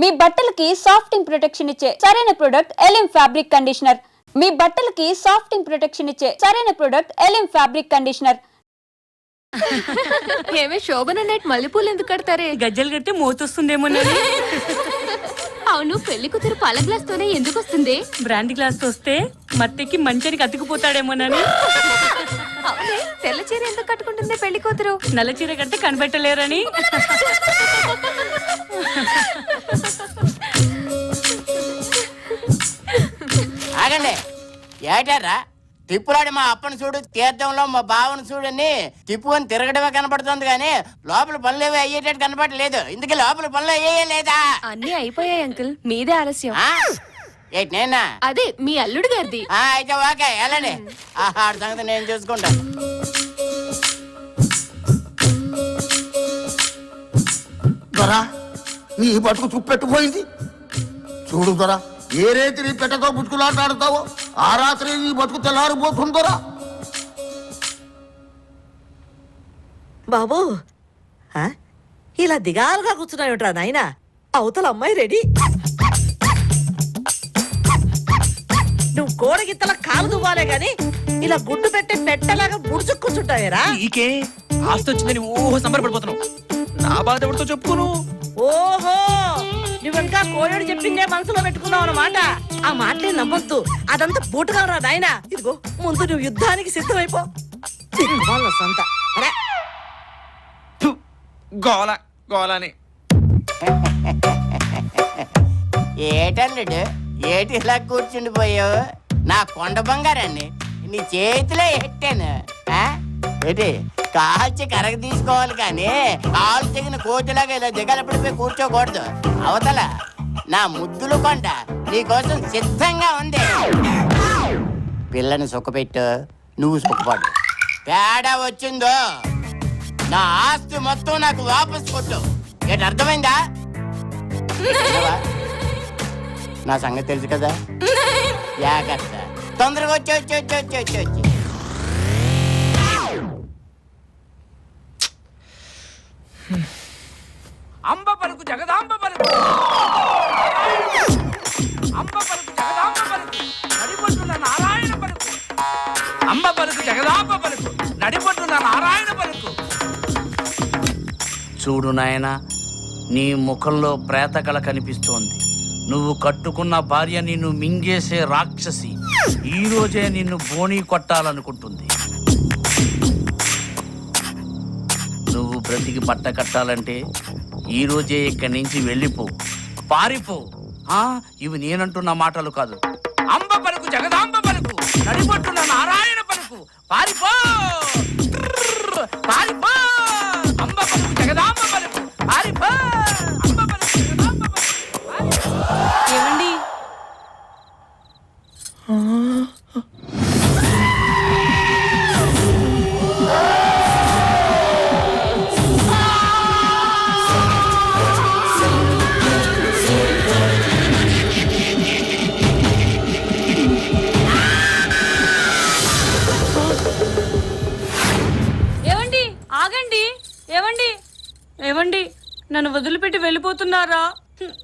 మీ బట్టలకి సాఫ్టింగ్ ప్రొటెక్షన్ ఇచ్చే సరైన ప్రొడక్ట్ ఎలిమ్ ఫ్యాబ్రిక్ కండిషనర్. మీ బట్టలకి సాఫ్టింగ్ ప్రొటెక్షన్ ఇచ్చే సరైన ప్రొడక్ట్ ఎలిమ్ ఫ్యాబ్రిక్ కండిషనర్. ఏమే శోభన నైట్ మల్లెపూలు ఎందుకు కడతారే? గజ్జలు కడితే మోతొస్తుందేమో. అవును, పెళ్లి కూతురు పాల గ్లాస్ తోనే ఎందుకు వస్తుంది? బ్రాండ్ గ్లాస్ తో వస్తే మత్తెక్కి మంచానికి అతుకుపోతాడేమోనని. అవునే, తెల్ల చీర ఎందుకు కట్టుకుంటుంది పెళ్లి కూతురు? నల్ల చీర కడితే కనిపెట్టలేరని. ఆగండి, ఏటారా తిప్పులాడి మా అప్పని చూడు, తీర్థంలో మా బావని చూడని తిప్పుకొని తిరగడమే కనపడుతుంది కానీ లోపల పనులు ఏవి అయ్యేటట్టు కనపడలేదు. ఇందుకే లోపల పనులు అయ్యే లేదా? అన్ని అయిపోయాయి అంకుల్, మీదే ఆలస్యం. ఏంటి నేనా? అదే మీ అల్లుడు గారిది. అయితే ఓకే వెళ్ళండి, ఆడ సంగతి నేను చూసుకుంటా. దొరా నీ బతుకు చుప్పెట్టుపోయింది చూడు దొరా. ఏ రేతి నీ పెట్టతో బుచ్చుకులాటాడుతావో ఆ రాత్రి నీ బతుకు తెల్లారిపోతుందోరా. బాబు ఇలా దిగాలుగా కూర్చున్నావుట్రా నాయనా. అవతల అమ్మాయి రెడీ. నువ్వు కోడగిత్తల కాలు దువ్వాలే గాని ఇలా గుడ్డు పెట్టే పెట్టలాగా ముడుచు కూర్చుంటావేరా. నీకే ఆస్తి వచ్చిందని ఓహో సంబరపడిపోతున్నావు. నా బాధ ఎవరితో చెప్పుకోను. ఓహో, నువ్వెంకా కోయడు చెప్పిందే మనసులో పెట్టుకున్నావు అన్నమాట. ఆ మాటలే నమ్మొద్దు, అదంతా బూటకవరా నాయనా. ఇదిగో ముందు నువ్వు యుద్ధానికి సిద్ధమైపో. వాళ్ళ సొంత గోల గోలని. ఏటల్లుడు ఏటి ఇలా కూర్చుండిపోయావు? నా కొండ బంగారాన్ని నీ చేతిలో ఎట్టాను. ఏంటి కాల్చి కరగ తీసుకోవాలి కానీ కాలు తెగిన కోతిలాగా ఇలా దిగలపడిపోయి కూర్చోకూడదు. అవతల నా ముద్దులు కొండ నీకోసం సిద్ధంగా ఉంది. పిల్లని సుఖపెట్టు, నువ్వు సుఖపడు. తేడా వచ్చిందో నా ఆస్తి మొత్తం నాకు వాపస్ కొట్టు. ఏంటి అర్థమైందా? నా సంగతి తెలుసు కదా. జాగ్రత్త, తొందరగా వచ్చి వచ్చి వచ్చి వచ్చి వచ్చి వచ్చి అంబ పలుకు జగదాంబ పలుకు, అంబ పలుకు జగదాంబ పలుకు, నడిపొట్టున నారాయణ పలుకు. అంబ పలుకు జగదాంబ పలుకు, నడిపొట్టున నారాయణ పలుకు. చూడు నాయనా, నీ ముఖంలో ప్రేతకళ కనిపిస్తోంది. నువ్వు కట్టుకున్న భార్య నిన్ను మింగేసే రాక్షసి ఈ రోజే నిన్ను బోణీ కొట్టాలనుకుంటుంది. నువ్వు బ్రతికి బట్ట కట్టాలంటే ఈ రోజే ఇక్కడి నుంచి వెళ్ళిపో, పారిపో. ఇవి నేనంటున్న మాటలు కాదు. అంబ పలుకు జగదాంబ పలుకు, నడిపొట్టున నారాయణ పలుకు. పారిపో పారిపో. అంబ పలుకు జగదాంబ పలుకు, పారిపో. అంబ పలుకు జగదాంబ పలుకు, పారిపో. ఏమండి, ఆగండి. ఏవండి ఏవండి, నన్ను వదిలిపెట్టి వెళ్ళిపోతున్నారా?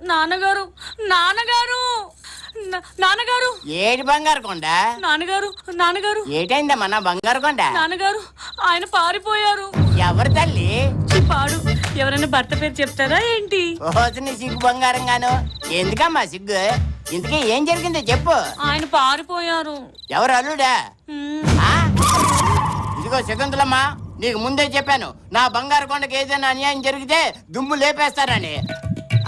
నాన్నగారు నాన్నగారు నాన్నగారు. ఏటి బంగారు కొండ? నాన్నగారు నాన్నగారు. ఏటైందమ్మా నా బంగారు కొండ? నాన్నగారు ఆయన పారిపోయారు. ఎవరు తల్లి? పాడు. ఎవరైనా భర్త పేరు చెప్తారా ఏంటి? ఓసిని సిగ్గు బంగారంగాను. ఎందుకమ్మా సిగ్గు? ఇంతకీ ఏం జరిగిందో చెప్పు. ఆయన పారిపోయారు. ఎవరు అల్లుడా? ఇదిగో శకుంతలమ్మా, నీకు ముందే చెప్పాను నా బంగారు కొండకి ఏదైనా అన్యాయం జరిగితే దుమ్ము లేపేస్తారని.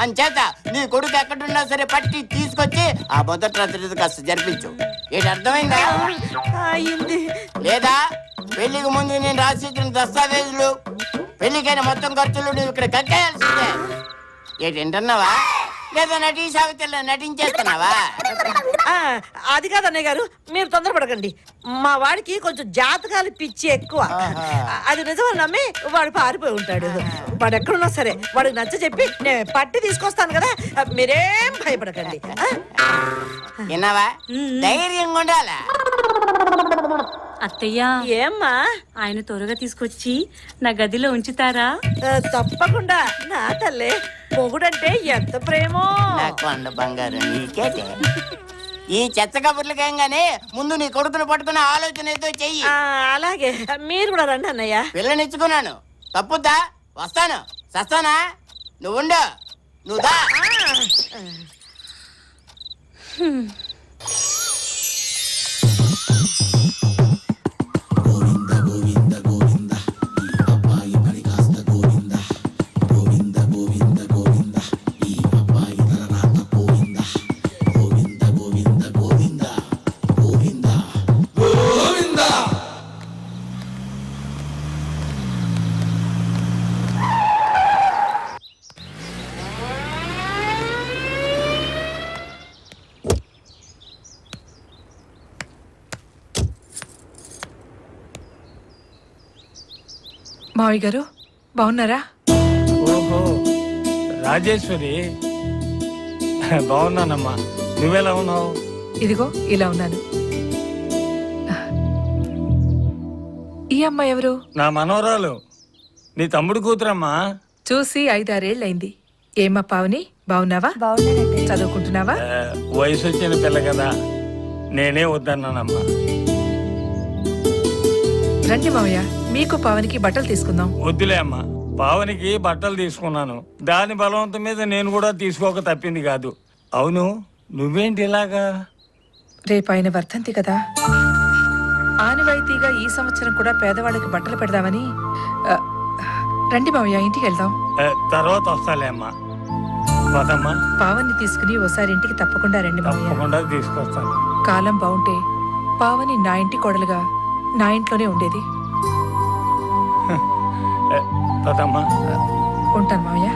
అంచేత నీ కొడుకు ఎక్కడున్నా సరే పట్టి తీసుకొచ్చి ఆ మొదటి రాత్రి కాస్త జరిపించు. ఏంటి అర్థమైందా? లేదా పెళ్లికి ముందు నేను రాసిచ్చిన దస్తావేజులు, పెళ్లికైన మొత్తం ఖర్చులు నువ్వు ఇక్కడ కక్కేయాల్సిందే. ఏంటంటున్నావా? లేదా నటి సావిత్రిలో నటించేస్తున్నావా? అది కాదు అన్నయ్య గారు, మీరు తొందరపడకండి. మా వాడికి కొంచెం జాతకాలు పిచ్చి ఎక్కువ. అది నిజమని నమ్మి వాడు పారిపోయి ఉంటాడు. వాడు ఎక్కడున్నా సరే వాడికి నచ్చ చెప్పి నేను పట్టి తీసుకొస్తాను కదా, మీరేం భయపడకండి. విన్నావా? ధైర్యంగా ఉండాలా? అత్తయ్య ఏమ్మా ఆయన త్వరగా తీసుకొచ్చి నా గదిలో ఉంచుతారా? తప్పకుండా నా తల్లే. మొగుడంటే ఎంత ప్రేమో. నా కొండ బంగారం నీకేటే. ఈ చెత్త కబుర్లకేం గానీ ముందు నీ కొడుకును పట్టుకునే ఆలోచన ఏదో చెయ్యి. అలాగే మీరు కూడా రండి అన్నయ్య. పిల్లనిచ్చుకున్నాను తప్పుద్దా? వస్తాను. సస్తానా? నువ్వుండు. నువ్వు దా. మావయ్య గారు బాగున్నారా? ఓహో రాజేశ్వరి, బాగున్నానమ్మా. నువ్వెలా ఉన్నావు? ఇదిగో ఇలా ఉన్నాను. ఈ అమ్మాయి ఎవరు? నా మనవరాలు, నీ తమ్ముడు కూతురమ్మా. చూసి 5-6 ఏళ్ళైంది. ఏమ్మా పావని, బాగున్నావా? చదువుకుంటున్నావా? వయసు వచ్చిన పిల్ల కదా, నేనే వద్దన్నానమ్మా. రండి మావయ్య, మీకు పావనికి బట్టలు తీసుకుందాం. వద్దులే అమ్మా, పావనికి బట్టలు తీసుకున్నాను. దాని బలవంతం మీద నేను కూడా తీసుకోక తప్పింది కాదు. అవును, నువ్వేంటి ఇలాగా? రేపు ఆయన వర్ధంతి కదా, ఆనవాయితీగా ఈ సంవత్సరం కూడా పేదవాళ్ళకి బట్టలు పెడదామని. రండి మావయ్య, ఇంటికి వెళ్దాం. తర్వాత వస్తాలే అమ్మా. పదమ్మా. పావన్ని తీసుకుని ఓసారి ఇంటికి తప్పకుండా రండి మావయ్య. తప్పకుండా తీసుకొస్తాను. కాలం బాగుంటే పావని నా ఇంటి కోడలుగా నా ఇంట్లోనే ఉండేది. పదమ్మా. ఉంటాను మావయ్య.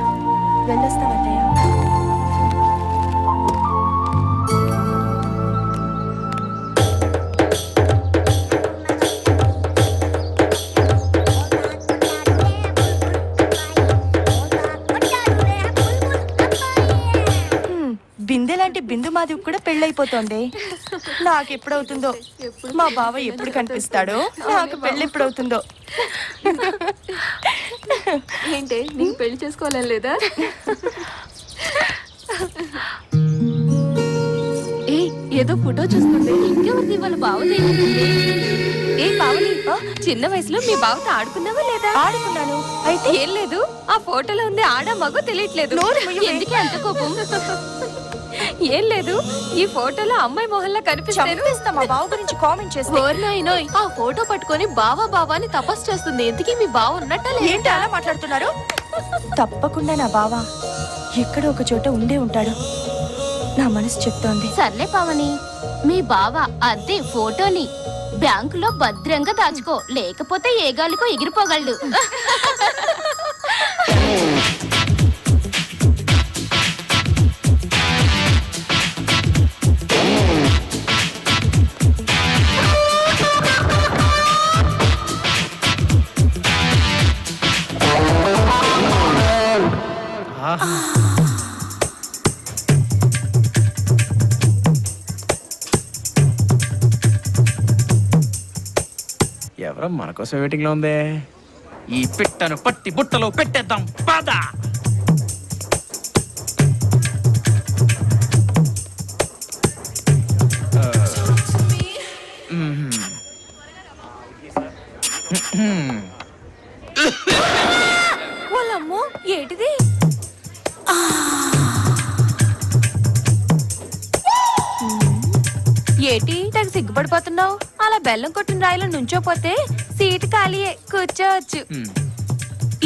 వెళ్ళొస్తామన్నయ్య. బిందెలాంటి బిందు మాధవి కూడా పెళ్ళైపోతోంది. నాకు ఎప్పుడవుతుందో, మా బావ ఎప్పుడు కనిపిస్తాడో, నాకు పెళ్ళి ఎప్పుడవుతుందో. ఏంటే నీకు పెళ్లి చేసుకోవాలని లేదా? ఏ ఏదో ఫోటో చూస్తుంటే ఇంకెవరిది వాళ్ళ బావది. ఏ పావని, చిన్న వయసులో మీ బావతో ఆడుకున్నావా లేదా? ఆడుకున్నాను. అయితే ఏం లేదు, ఆ ఫోటోలో ఉంది ఆడ మగో తెలియట్లేదు. ఎందుకే అంత కోపం? ఏం లేదు, ఈ ఫోటోలో అమ్మాయి మొహల్లా కనిపిస్తాను. మా బావ గురించి కామెంట్ చేస్తే ఓర్నాయినోయ్, ఆ ఫోటో పట్టుకొని బావా బావా అని తపస్సు చేస్తుంది. ఎందుకీ మీ బావ ఉన్నట్ట ఏంటి అలా మాట్లాడుతున్నారు? తప్పకుండా నా బావ ఎక్కడో ఒక చోట ఉండే ఉంటాడు, నా మనసు చెప్తోంది. సర్లే పావని, మీ బావ అదే ఫోటోని బ్యాంకులో భద్రంగా దాచుకో, లేకపోతే ఏ గాలికో ఎగిరిపోగలడు. ఎవరో మన కోసం వెయిటింగ్ లో ఉందే. ఈ పిట్టను పట్టి బుట్టలో పెట్టేద్దాం పద. వాళ్ళమ్మో ఏంటిది? ఏటి నాకు సిగ్గుపడిపోతున్నావు? అలా బెల్లం కొట్టిన రాయిలో నుంచోపోతే సీటు ఖాళీయే, కూర్చోవచ్చు.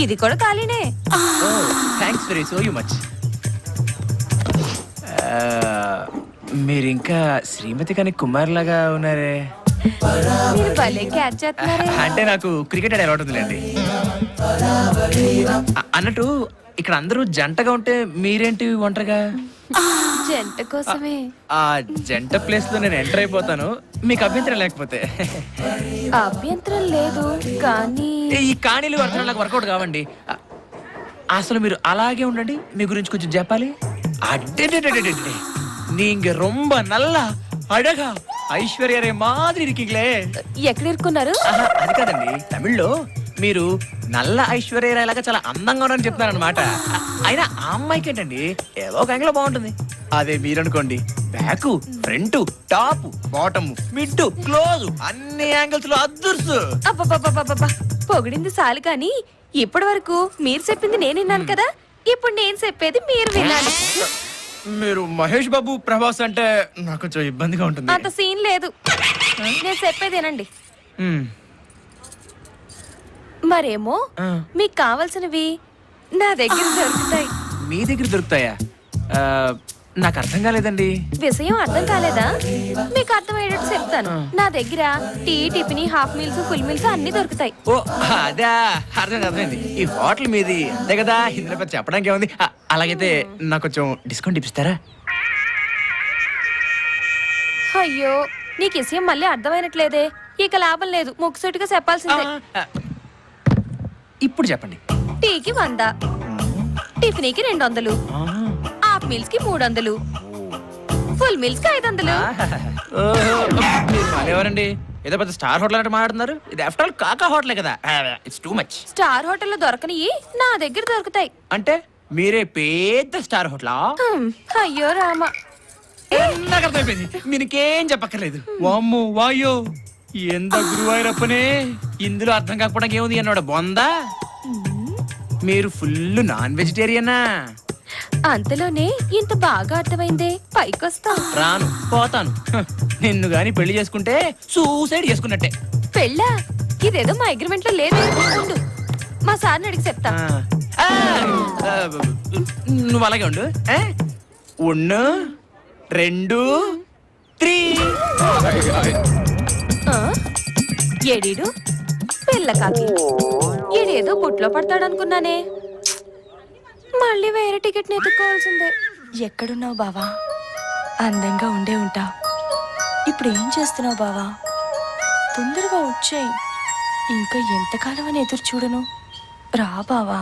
ఇది కూడా ఖాళీనే. Thanks very so much. మీరు ఇంకా శ్రీమతి కానీ కుమార్ లాగా ఉన్నారే. మీరు భలే క్యాచ్ చేస్తున్నారే. అంటే నాకు క్రికెట్ ఆడే అలవాటు ఉందిలేండి. అన్నట్టు ఇక్కడ అందరూ జంటగా ఉంటే మీరేంటి ఒంటరిగా? జంట కోసమే. ఆ జంట ప్లేస్ లో నేను ఎంటర్ అయిపోతాను, మీకు అభ్యంతరం లేకపోతే. అభ్యంతరం లేదు, కానీ ఈ కాణీలు అర్థం నాకు వర్కౌట్ కావండి. అసలు మీరు అలాగే ఉండండి, మీ గురించి కొంచెం చెప్పాలి. అడ్డే నీంగ రొంబ నల్ల అడగా ఐశ్వర్య రే మాదిరి ఇరికింగ్లే. ఎక్కడ ఇరుక్కున్నారు? అది కాదండి, తమిళ్లో మీరు నల్ల ఐశ్వర్య రాయ్ లాగా చాలా అందంగా ఉన్నారని చెప్తున్నారనమాట. అయినా ఆ అమ్మాయికి ఏంటండి ఏదో ఒక యాంగిల్ బాగుంటుంది. అదే మీరనుకోండి, back front top bottom mid close అన్ని యాంగిల్స్ లో అదుర్సు. అబ్బబ్బబ్బబ్బబ్బా, పొగిడింది చాలు కానీ ఇప్పటి వరకు మీరు చెప్పింది నేను విన్నాను కదా, ఇప్పుడు నేను చెప్పేది మీరు వినాలి. మీరు మహేష్ బాబు ప్రభాస్ అంటే నాకు కొంచెం ఇబ్బందిగా ఉంటుంది. అంత సీన్ లేదు, నేను చెప్పేదేనండి. మ్మ్. మరేమో మీకు కావాల్సినవి నా దగ్గర దొరుకుతాయి. మీ దగ్గర దొరుకుతాయా? నాకు అర్థం కాలేదండి. విషయం అర్థం కాలేదా? మీకు అర్థమయ్యేటట్టు చెప్తాను. నా దగ్గర tea tiffin half meals full meals అన్ని దొరుకుతాయి. ఓ అదే, అర్థమైంది. ఈ హోటల్ మీది అంతే కదా, ఇందులో పెద్ద చెప్పడానికి ఏముంది. అలాగైతే నాకు కొంచెం డిస్కౌంట్ ఇప్పిస్తారా? అయ్యో, నీకు విషయం మళ్ళీ అర్థమైనట్లేదే. ఇక లాభం లేదు, ముక్కుసూటిగా చెప్పాల్సిందే. ఇప్పుడు చెప్పండి. టీకి 100, టిఫిన్కి 200, హాఫ్ మీల్స్ కి 300, ఫుల్ మీల్స్ కి 500. ఎవరండి ఏదో పెద్ద స్టార్ హోటల్ అంటే మాట్లాడుతున్నారు? ఇది ఆఫ్టర్ ఆల్ కాకా హోటలే కదా. It's too much. స్టార్ హోటల్లో దొరకనివి నా దగ్గర దొరుకుతాయి. అంటే మీరే పెద్ద స్టార్ హోటలా? అయ్యో రామ, నాకు అర్థమైపోయింది, మీకేం చెప్పక్కర్లేదు. వామ్మో వాయో, ఎంత గురువాయూరప్పనే, ఇందులో అర్థం కాకపోవడానికి ఏముంది అన్నాడు బొందా. మీరు ఫుల్ నాన్ వెజిటేరియనా? అంతలోనే ఇంత బాగా అర్థమైందే, పైకొస్తా. రాను, పోతాను. నిన్ను గాని పెళ్లి చేసుకుంటే సూసైడ్ చేసుకున్నట్టే. పెళ్ళా? ఇదేదో మా అగ్రిమెంట్ లో లేదు. ఉండు, మా సార్ని అడిగి చెప్తా. నువ్వు అలాగే ఉండు. 1 2 3. ఏడీడు పిల్ల కాకి, ఈడేదో బొట్లో పడతాడనుకున్నానే. మళ్ళీ వేరే టికెట్ ఎత్తుకోవాల్సిందే. ఎక్కడున్నావు బావా? అందంగా ఉండే ఉంటావు. ఇప్పుడు ఏం చేస్తున్నావు బావా? తొందరగా వచ్చాయి. ఇంకా ఎంతకాలం అని ఎదురు చూడను. రా బావా.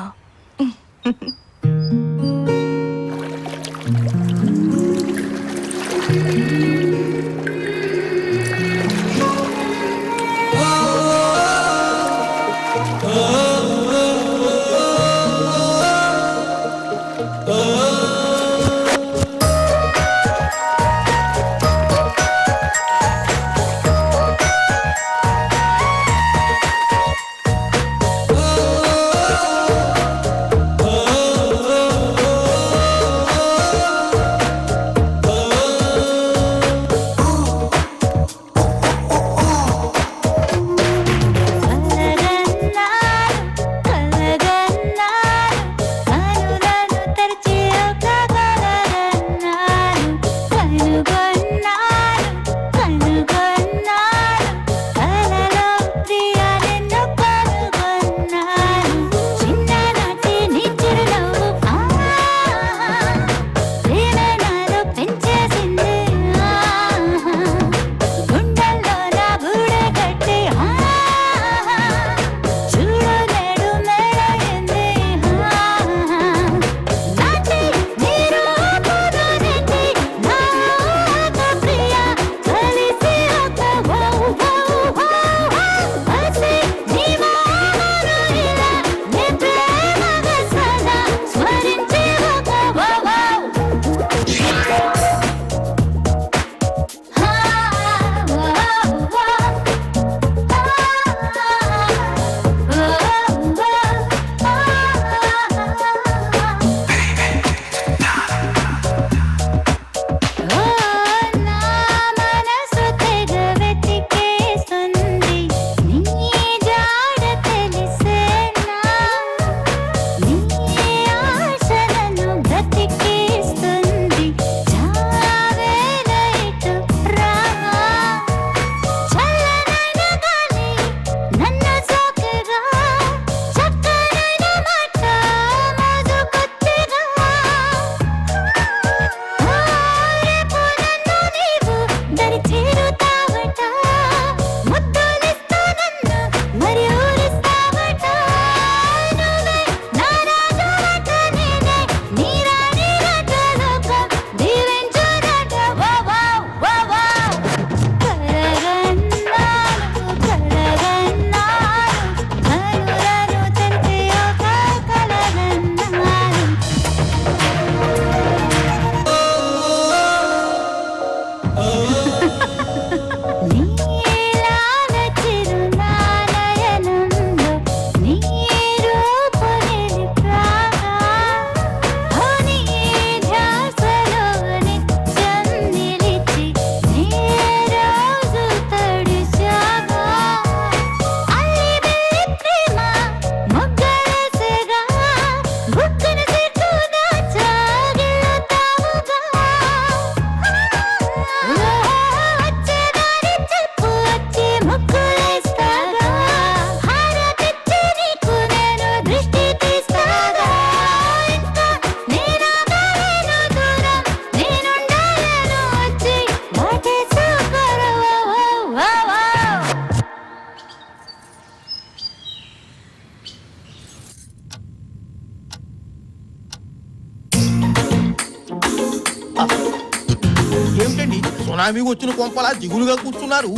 ఏమిటండి సునామీ వచ్చిన కొంపలా దిగులుగా కూర్చున్నారు?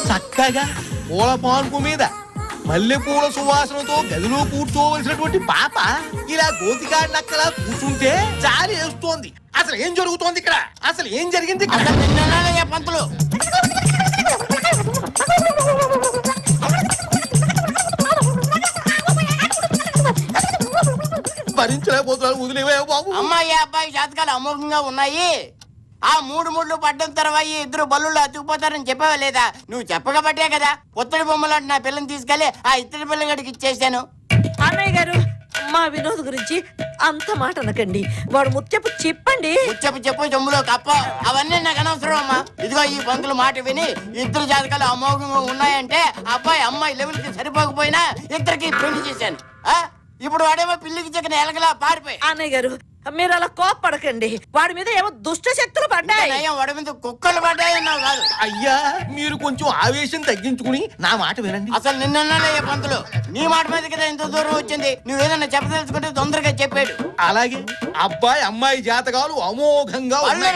చక్కగా పూల పాన్పు మీద మల్లెపూల సువాసనతో గదిలో కూర్చోవలసినటువంటి పాప ఇలా గోతికాడినక్కలా కూర్చుంటే జాలి వేస్తోంది. అసలు ఏం జరుగుతోంది ఇక్కడ? అసలు ఏం జరిగింది ఇక్కడ? అసలు నిన్ననే పంతులు భరించలేకపోతున్నాను, వదిలేవే బాబు. అమ్మాయి అబ్బాయి జాతకాలు అమోఘంగా ఉన్నాయి. ఆ 3 ముళ్ళు పడ్డం తర్వాత ఇద్దరు బల్లుళ్ళు అతుకుపోతారని చెప్పావా లేదా? నువ్వు చెప్పకబట్టే కదా పుత్తడి బొమ్మలాంటి నా పిల్లని తీసుకెళ్లి ఆ ఇత్తడి పిల్లగడికి ఇచ్చేసాను. అన్నయ్య గారు, మా వినోద్ గురించి అంత మాట అనకండి. వాడు ముత్యపు చెప్పండి. చెప్పు జమ్ములో కప్ప అవన్నీ నాకు అనవసరం అమ్మా. ఇదిగో ఈ పంతులు మాట విని ఇద్దరు జాతకాలు అమోఘంగా ఉన్నాయంటే అబ్బాయి అమ్మాయి లెవెల్ కి సరిపోకపోయినా ఇద్దరికి పెళ్లి చేశాను. ఇప్పుడు వాడేమో పిల్లికి చెక్కిన ఎలగలా పారిపోయి. అన్నయ్య గారు, మీరు అలా కోప్పడకండి. వాడి మీద ఏమో దుష్ట శక్తులు పడ్డాయి. వాడి మీద కుక్కలు పడ్డాయన్నావు కాదు. అయ్యా మీరు కొంచెం ఆవేశం తగ్గించుకుని నా మాట వినండి. అసలు నిన్నయ్యే పంతులు నీ మాట మీద కదా ఇంత దూరం వచ్చింది. నువ్వేదన్నా చెప్పదలుచుకుంటే తొందరగా చెప్పాడు. అలాగే అబ్బాయి అమ్మాయి జాతకాలు అమోఘంగా ఉన్నాయి.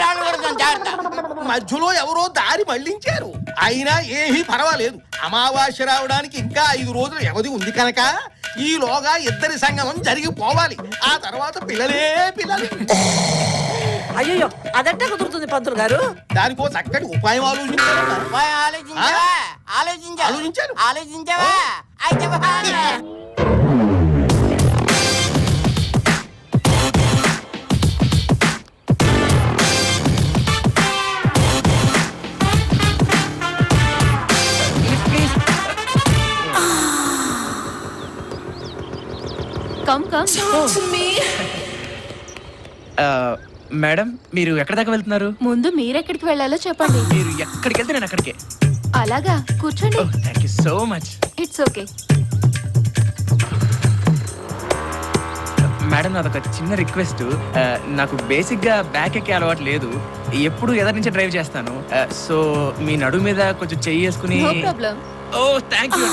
మధ్యలో ఎవరో దారి మళ్లించారు. అయినా ఏమీ పర్వాలేదు. అమావాస్య రావడానికి ఇంకా 5 రోజులు వ్యవధి ఉంది కనుక ఈలోగా ఇద్దరి సంగమం జరిగిపోవాలి. ఆ తర్వాత పిల్లలే పిల్లలు. అయ్యో, అదంటే కుదురుతుంది పంతులు గారు. దానికో చక్కటి ఉపాయం ఆలోచించారు. ఆలోచించావా? అయితే కమ్ కమ్. మేడం, మీరు ఎక్కడ దాకా వెళ్తున్నారు? ముందు మీరెక్కడికి వెళ్ళాలో చెప్పండి. మీరు ఎక్కడికి వెళ్తే నేను అక్కడికే. అలాగా, కూర్చోండి. Thank you so much. It's okay. Madam, నాదొక చిన్న రిక్వెస్ట్. నాకు బేసిక్ గా బ్యాక్ ఎక్కే అలవాటు లేదు. ఎప్పుడు ఎదరి నుంచి డ్రైవ్ చేస్తాను. సో మీ నడు మీద కొంచెం చెయ్యి వేసుకుని. No problem. Oh thank you.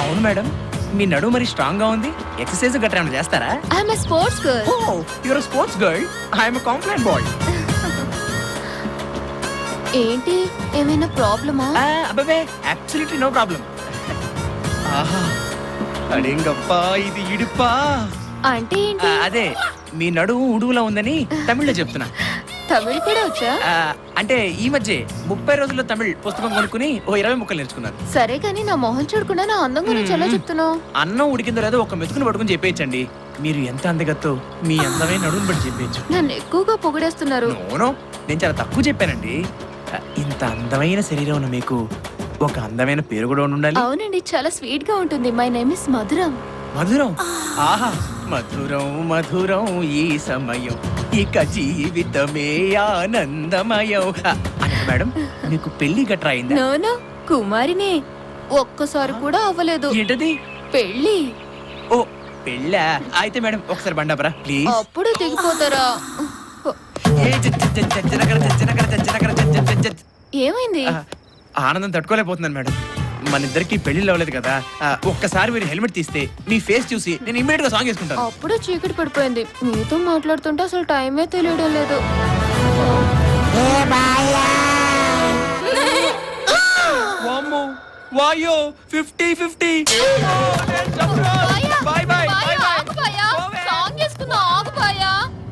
అవును మేడం, మీ నడు మరి స్ట్రాంగ్ గా ఉంది. ఎక్సర్సైజ్ గట్రా ఏమైనా చేస్తారా? I'm a sports girl. Oh you're a sports girl. I'm a complaint boy. ఏంటి, ఏమైనా ప్రాబ్లమా? అబ్బే అబ్సల్యూట్లీ నో ప్రాబ్లం. ఆహా, అడేంగప్పా, ఇది ఇడుపా. అంటే ఏంటి? అదే మీ నడుము ఉడుగులా ఉందని తమిళ్లో చెప్తున్నా. తమిళ్ కూడా వచ్చా? అంటే ఈ మధ్య 30 రోజుల్లో తమిళ్ పుస్తకం కొనుక్కుని ఓ 20 ముక్కలు నేర్చుకున్నాను. సరే కానీ నా మొహం చూడకుండా నా అందం గురించి ఎలా చెప్తున్నావు? అన్నం ఉడికిందో లేదో ఒక మెతుకుని పట్టుకుని చెప్పేయచ్చండి. మీరు ఎంత అందగత్తో మీ అందమైన నడుముని బట్టి చెప్పేయచ్చు. నన్ను ఎక్కువగా పొగిడేస్తున్నారు. నోనో, నేను చాలా తక్కువ చెప్పానండి. ఇంత అందమైన శరీరం ఉన్న మీకు ఒక అందమైన పేరు కూడా ఉండాలి. అవునండి, చాలా స్వీట్ గా ఉంటుంది. మై నేమ్ ఇస్ మధురం. మధురం? ఆహా, మధురం మధురం ఈ సమయం, ఇక జీవితమే ఆనందమయం. అంటే మేడం, మీకు పెళ్లి గట్రా అయిందా? నోనో, కుమారినే. ఒక్కసారి కూడా అవ్వలేదు. ఏంటది? పెళ్లి. ఓ పెళ్ళా? అయితే మేడం ఒకసారి బండాపరా ప్లీజ్. అప్పుడు దిగిపోతారా? ఏమైంది? ఆనందం తట్టుకోలేకపోతున్నాను మేడం. మన ఇద్దరికి పెళ్లి అవ్వలేదు కదా. ఒక్కసారి మీరు హెల్మెట్ తీస్తే మీ ఫేస్ చూసి నేను ఇమ్మీడియట్ గా సాంగ్ వేసుకుంటాను. అప్పుడు చీకటి పడిపోయింది. మీతో మాట్లాడుతుంటే అసలు టైమే తెలియడం లేదు. వామ్మో, వాయో 50-50. Bye bye.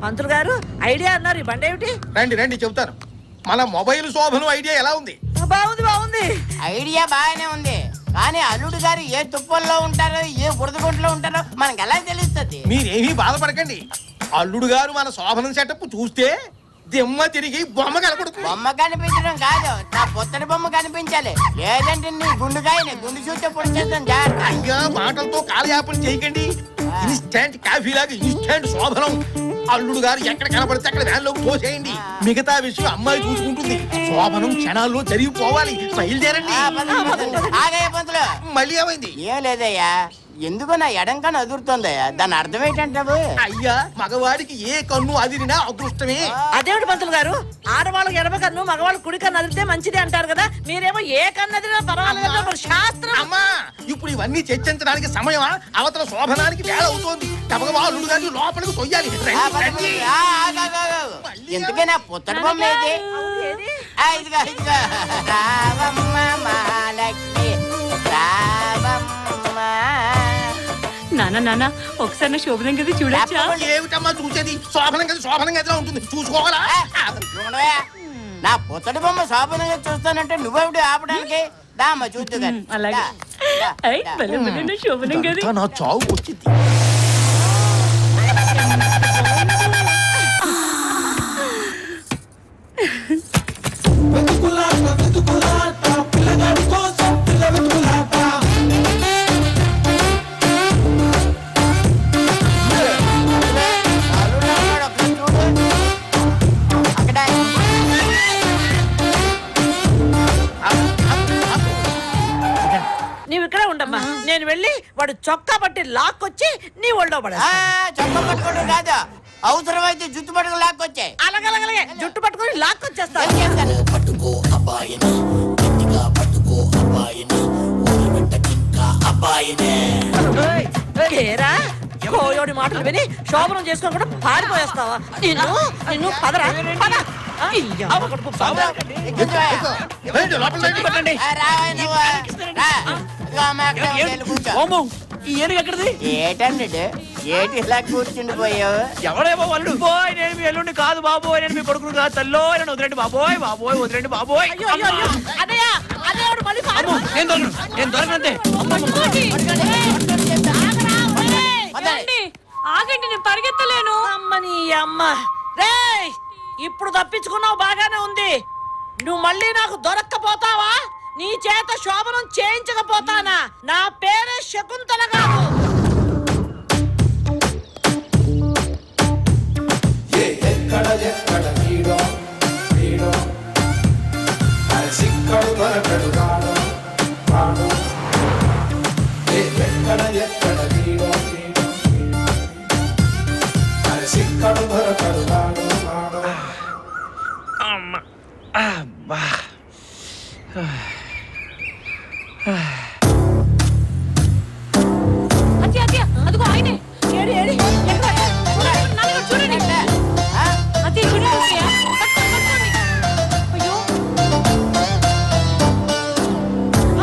పంతులు గారు, ఐడియా అన్నారు. ఈ బండి ఏమిటి? రండి రండి చెబుతాను. మన మొబైల్ శోభను ఐడియా ఎలా ఉంది? బాగుంది. ఐడియా బాగానే ఉంది. కానీ అల్లుడు గారు ఏ తుప్పల్లో ఉంటారో ఏ బురదగుంటలో ఉంటారో మనకు ఎలా తెలుస్తుంది? మీరేమీ బాధపడకండి. అల్లుడు గారు మన శోభనం సెటప్ చూస్తే దిమ్మ తిరిగి బొమ్మ కనపడుతుంది. బొమ్మ కనిపించడం కాదు, నా పుత్తడి బొమ్మ కనిపించాలి. లేదంటే నీ గుండుకాయని గుండు చూస్తే పొడిచేస్తాను జాగ్రత్త. అయ్యా, మాటలతో కాలయాపన చేయకండి. ఇన్స్టెంట్ కాఫీ లాగా ఇన్స్టెంట్ శోభనం. అల్లుడు గారు ఎక్కడ కనపడితే అక్కడ వ్యాన్లోకి తోసేయండి. మిగతా విషయం అమ్మాయి చూసుకుంటుంది. శోభనం క్షణాల్లో జరిగిపోవాలి. బయలుదేరండి. ఆగయ్య పంతులు. మళ్ళీ ఏమైంది? ఏం లేదయ్యా, ఎందుకో నా ఎడం కన్ను అదురుతుంది. దాని అర్థం ఏంటంటావు? అయ్యా మగవాడికి ఏ కన్ను అదిరినా అదృష్టమే. అదేమిటి పంతులు గారు, ఆడవాళ్ళకి ఎడమ కన్ను మగవాళ్ళకి కుడి కన్ను అదిరితే మంచిది అంటారు కదా, మీరేమో ఏ కన్ను అదిరినా పర్వాలేదు మరి శాస్త్రం. అమ్మా ఇప్పుడు ఇవన్నీ చర్చించడానికి సమయమా? అవతల శోభనానికి వేళ అవుతోంది. తమగవాళ్ళు గారి లోపలికి తొయ్యాలి. రండి. ఎందుకే నా పుత్తడి బొమ్మ ఏది? ఇదిగా ఇదిగా రావమ్మ మహాలక్ష్మి రావమ్మ. నాన్న ఒకసారి నా శోభనం గది చూడొచ్చా? ఏమిటమ్మా చూసేది? శోభనం గది శోభనం గదిలా ఉంటుంది, చూసుకోవాలా? చూడవయ్యా, నా పుత్తడి బొమ్మ శోభనంగా చూస్తానంటే నువ్వెవడు ఆపడానికి? దామ్మ చూద్దు గాని. అలాగే. ఐ, భలే భలే నా శోభనం గది. నా చావు వచ్చింది. నీవు ఇక్కడే ఉండమ్మా, నేను వెళ్ళి వాడు చొక్కా పట్టి లాక్కొచ్చి నీ ఒళ్ళో పడ. చొక్క పట్టుకోవడం కాదు, అవసరమైతే జుట్టు పట్టుకు లాక్కొచ్చాయి. అలాగే జుట్టు పట్టుకొని లాక్కొచ్చేస్తా. పట్టుకో అబ్బాయిని గట్టిగా పట్టుకో అబ్బాయిని ఊరబెట్టకింకా అబ్బాయినే. కోయోడి మాటలు విని శోభనం చేసుకోకుండా పారిపోయేస్తావా? నిన్ను పదరా పద. ఏటండి ఏటి ఇలా కూర్చుండి పోయావు? ఎవడేమో వాళ్ళు బాయ్, నేను మీ ఎల్లుండి కాదు బాబోయ్, నేను మీ కొడుకును కాదు తల్లో, నేను వదిలేండి బాబోయ్, బాబోయ్ వదిలేండి బాబోయ్. నేను దొరకనంతే. ఆగండి, నేను పరిగెత్తలేను. అమ్మని అమ్మ రేయ్, ఇప్పుడు తప్పించుకున్నావు బాగానే ఉంది. నువ్వు మళ్ళీ నాకు దొరక్కపోతావా? నీ చేత శోభనం చేయించకపోతానా? నా పేరే శకుంతల గారు. అదిగో ఆయనే. ఏడి ఏడి ఎక్కడ? చూడండి. అదే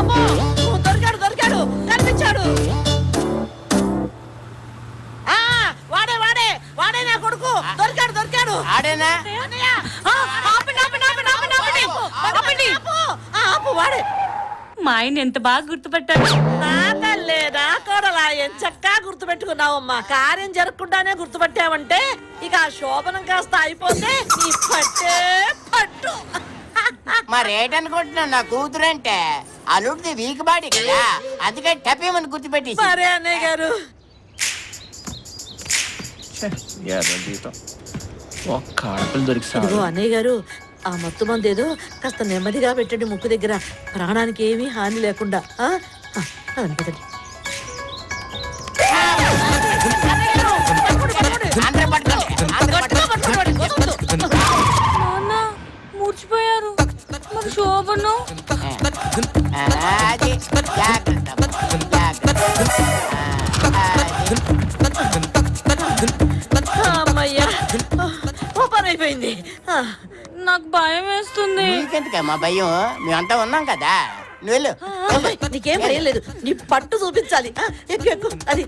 అమ్మో, దొరికాడు కనిపించాడు. వాడే నా కొడుకు. దొరికాడు. ఆడేనా? వాడే. మా ఆయన ఎంత బాగా గుర్తుపట్టాడు. నా తల్లే నా కోడలా, ఎంచక్కా గుర్తుపెట్టుకున్నావమ్మా. కార్యం జరగకుండానే గుర్తుపట్టావంటే ఇక ఆ శోభనం కాస్త అయిపోతే నీ పట్టే పట్టు. మరేటనుకుంటున్నావు? నా కూతురంటే అల్లుడిది వీక్ బాడీ కదా, అందుకే టపేమని గుర్తుపెట్టి. మరే అన్నయ్య గారు, ఒక్క ఆడపిల్ల దొరికి ఇదిగో అన్నయ్య గారు, ఆ మత్తు మంది ఏదో కాస్త నెమ్మదిగా పెట్టండి ముక్కు దగ్గర, ప్రాణానికి ఏమీ హాని లేకుండా. అనిపెట్టండి. నాన్న మూర్చిపోయారు. మరి శోభనం అది అమ్మయ్యా, ఓ పని అయిపోయింది. నాకు భయం వేస్తుంది. నీకెందుకమ్మా భయం? మేమంతా ఉన్నాం కదా, నువ్వు వెళ్ళు. నీకేం భయం లేదు, నీ పట్టు చూపించాలి. ఎక్కు అది